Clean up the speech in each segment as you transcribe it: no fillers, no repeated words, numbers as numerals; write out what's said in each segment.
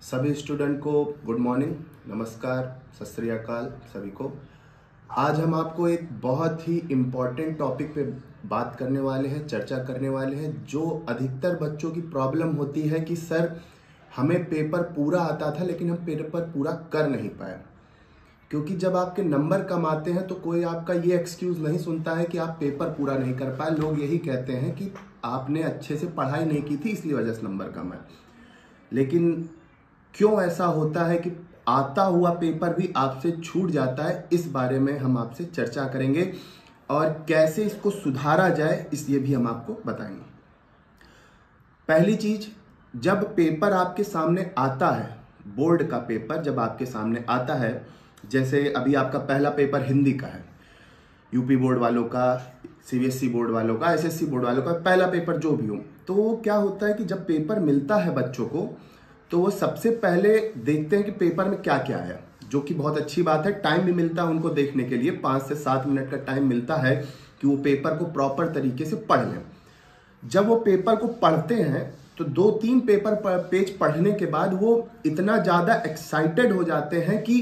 सभी स्टूडेंट को good morning, नमस्कार, सत श्री अकाल सभी को। आज हम आपको एक बहुत ही इम्पॉर्टेंट टॉपिक पे बात करने वाले हैं, चर्चा करने वाले हैं। जो अधिकतर बच्चों की प्रॉब्लम होती है कि सर हमें पेपर पूरा आता था लेकिन हम पेपर पूरा कर नहीं पाए। क्योंकि जब आपके नंबर कम आते हैं तो कोई आपका ये एक्सक्यूज़ नहीं सुनता है कि आप पेपर पूरा नहीं कर पाए। लोग यही कहते हैं कि आपने अच्छे से पढ़ाई नहीं की थी इसलिए वजह से नंबर कम है। लेकिन क्यों ऐसा होता है कि आता हुआ पेपर भी आपसे छूट जाता है, इस बारे में हम आपसे चर्चा करेंगे और कैसे इसको सुधारा जाए इसलिए भी हम आपको बताएंगे। पहली चीज, जब पेपर आपके सामने आता है, बोर्ड का पेपर जब आपके सामने आता है, जैसे अभी आपका पहला पेपर हिंदी का है, यूपी बोर्ड वालों का, सीबीएसई बोर्ड वालों का, एसएससी बोर्ड वालों का पहला पेपर जो भी हो, तो क्या होता है कि जब पेपर मिलता है बच्चों को तो वो सबसे पहले देखते हैं कि पेपर में क्या क्या है, जो कि बहुत अच्छी बात है। टाइम भी मिलता है उनको देखने के लिए, 5 से 7 मिनट का टाइम मिलता है कि वो पेपर को प्रॉपर तरीके से पढ़ लें। जब वो पेपर को पढ़ते हैं तो 2-3 पेज पढ़ने के बाद वो इतना ज़्यादा एक्साइटेड हो जाते हैं कि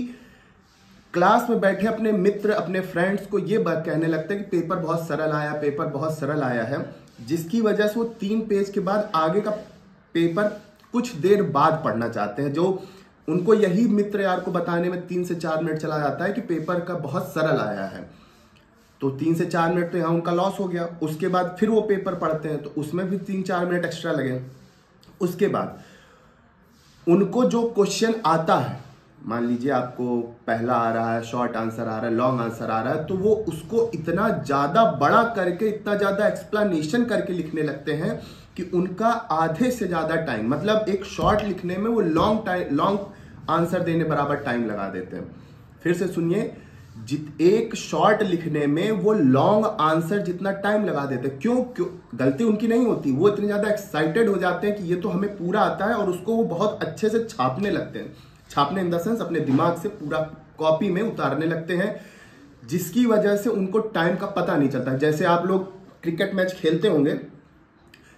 क्लास में बैठे अपने मित्र, अपने फ्रेंड्स को ये बात कहने लगते हैं कि पेपर बहुत सरल आया, पेपर बहुत सरल आया है, जिसकी वजह से वो 3 पेज के बाद आगे का पेपर कुछ देर बाद पढ़ना चाहते हैं। जो उनको यही मित्र यार को बताने में 3 से 4 मिनट चला जाता है कि पेपर का बहुत सरल आया है, तो 3 से 4 मिनट तो यहाँ उनका लॉस हो गया। उसके बाद फिर वो पेपर पढ़ते हैं तो उसमें भी 3-4 मिनट एक्स्ट्रा लगे। उसके बाद उनको जो क्वेश्चन आता है, मान लीजिए आपको पहला आ रहा है, शॉर्ट आंसर आ रहा है, लॉन्ग आंसर आ रहा है, तो वो उसको इतना ज्यादा बड़ा करके, इतना ज्यादा एक्सप्लेनेशन करके लिखने लगते हैं कि उनका आधे से ज्यादा टाइम, मतलब एक शॉर्ट लिखने में वो लॉन्ग आंसर देने बराबर टाइम लगा देते हैं। फिर से सुनिए, एक शॉर्ट लिखने में वो लॉन्ग आंसर जितना टाइम लगा देते हैं। क्यों? गलती उनकी नहीं होती, वो इतने ज्यादा एक्साइटेड हो जाते हैं कि ये तो हमें पूरा आता है, और उसको वो बहुत अच्छे से छापने लगते हैं। छापने इन द सेंस अपने दिमाग से पूरा कॉपी में उतारने लगते हैं, जिसकी वजह से उनको टाइम का पता नहीं चलता। जैसे आप लोग क्रिकेट मैच खेलते होंगे,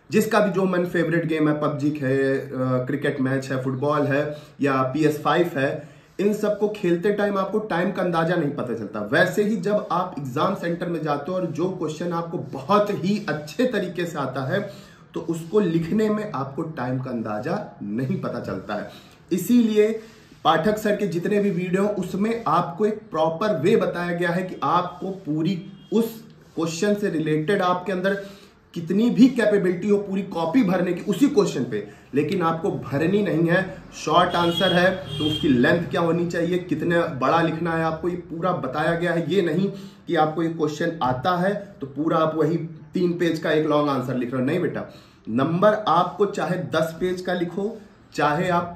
जिसका भी जो मन फेवरेट गेम है, पबजी है, क्रिकेट मैच है, फुटबॉल है या PS5 है, इन सबको खेलते टाइम आपको टाइम का अंदाजा नहीं पता चलता। वैसे ही जब आप एग्जाम सेंटर में जाते हो और जो क्वेश्चन आपको बहुत ही अच्छे तरीके से आता है तो उसको लिखने में आपको टाइम का अंदाजा नहीं पता चलता है। इसीलिए पाठक सर के जितने भी वीडियो उसमें आपको एक प्रॉपर वे बताया गया है कि आपको पूरी उस क्वेश्चन से रिलेटेड आपके अंदर कितनी भी कैपेबिलिटी हो पूरी कॉपी भरने की उसी क्वेश्चन पे, लेकिन आपको भरनी नहीं है। शॉर्ट आंसर है तो उसकी लेंथ क्या होनी चाहिए, कितने बड़ा लिखना है, आपको ये पूरा बताया गया है। ये नहीं कि आपको ये क्वेश्चन आता है तो पूरा आप वही 3 पेज का एक लॉन्ग आंसर लिख रहे हो। नहीं बेटा, नंबर आपको चाहे 10 पेज का लिखो, चाहे आप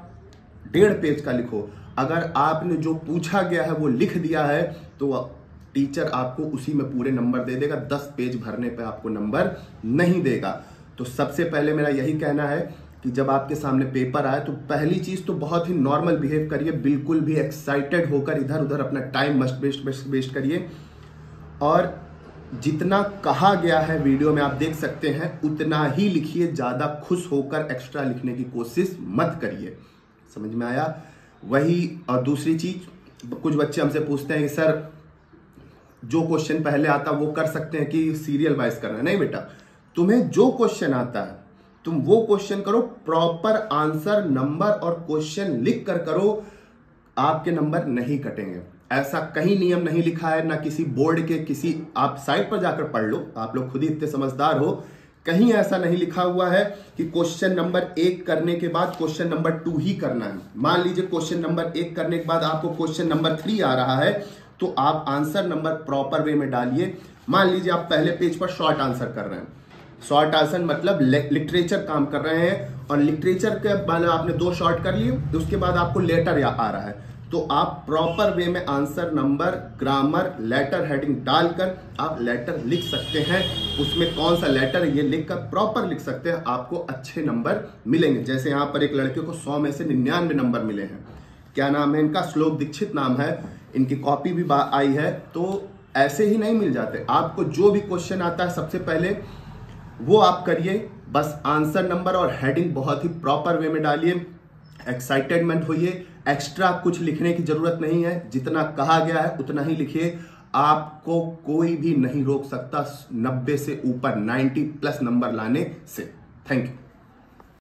1.5 पेज का लिखो, अगर आपने जो पूछा गया है वो लिख दिया है तो टीचर आपको उसी में पूरे नंबर दे देगा। 10 पेज भरने पे आपको नंबर नहीं देगा। तो सबसे पहले मेरा यही कहना है कि जब आपके सामने पेपर आए तो पहली चीज तो बहुत ही नॉर्मल बिहेव करिए, बिल्कुल भी एक्साइटेड होकर इधर उधर अपना टाइम मस्ट वेस्ट करिए, और जितना कहा गया है वीडियो में आप देख सकते हैं उतना ही लिखिए। ज्यादा खुश होकर एक्स्ट्रा लिखने की कोशिश मत करिए। समझ में आया? वही। और दूसरी चीज, कुछ बच्चे हमसे पूछते हैं कि सर जो क्वेश्चन पहले आता वो कर सकते हैं कि सीरियल वाइज करना है? नहीं बेटा, तुम्हें जो क्वेश्चन आता है तुम वो क्वेश्चन करो, प्रॉपर आंसर, नंबर और क्वेश्चन लिख कर करो, आपके नंबर नहीं कटेंगे। ऐसा कहीं नियम नहीं लिखा है, ना किसी बोर्ड के, किसी, आप साइट पर जाकर पढ़ लो, आप लोग खुद ही इतने समझदार हो, कहीं ऐसा नहीं लिखा हुआ है कि क्वेश्चन नंबर 1 करने के बाद क्वेश्चन नंबर 2 ही करना है। मान लीजिए क्वेश्चन नंबर 1 करने के बाद आपको क्वेश्चन नंबर 3 आ रहा है तो आप आंसर नंबर प्रॉपर वे में डालिए। मान लीजिए आप पहले पेज पर शॉर्ट आंसर कर रहे हैं, शॉर्ट आंसर मतलब लिटरेचर काम कर रहे हैं, और लिटरेचर के बाद आपने 2 शॉर्ट कर लिए, उसके बाद आपको लेटर आ रहा है, तो आप प्रॉपर वे में answer number, grammar, letter heading डालकर आप लेटर लिख सकते हैं। उसमें कौन सा लेटर ये लिखकर प्रॉपर लिख सकते हैं, आपको अच्छे नंबर मिलेंगे। जैसे यहाँ पर एक लड़के को 100 में से 99 नंबर मिले हैं। क्या नाम है इनका? श्लोक दीक्षित नाम है, इनकी कॉपी भी आई है। तो ऐसे ही नहीं मिल जाते। आपको जो भी क्वेश्चन आता है सबसे पहले वो आप करिए, बस आंसर नंबर और हेडिंग बहुत ही प्रॉपर वे में डालिए। एक्साइटेड मत होइए, एक्स्ट्रा कुछ लिखने की जरूरत नहीं है, जितना कहा गया है उतना ही लिखिए। आपको कोई भी नहीं रोक सकता 90 से ऊपर 90+ नंबर लाने से। Thank you.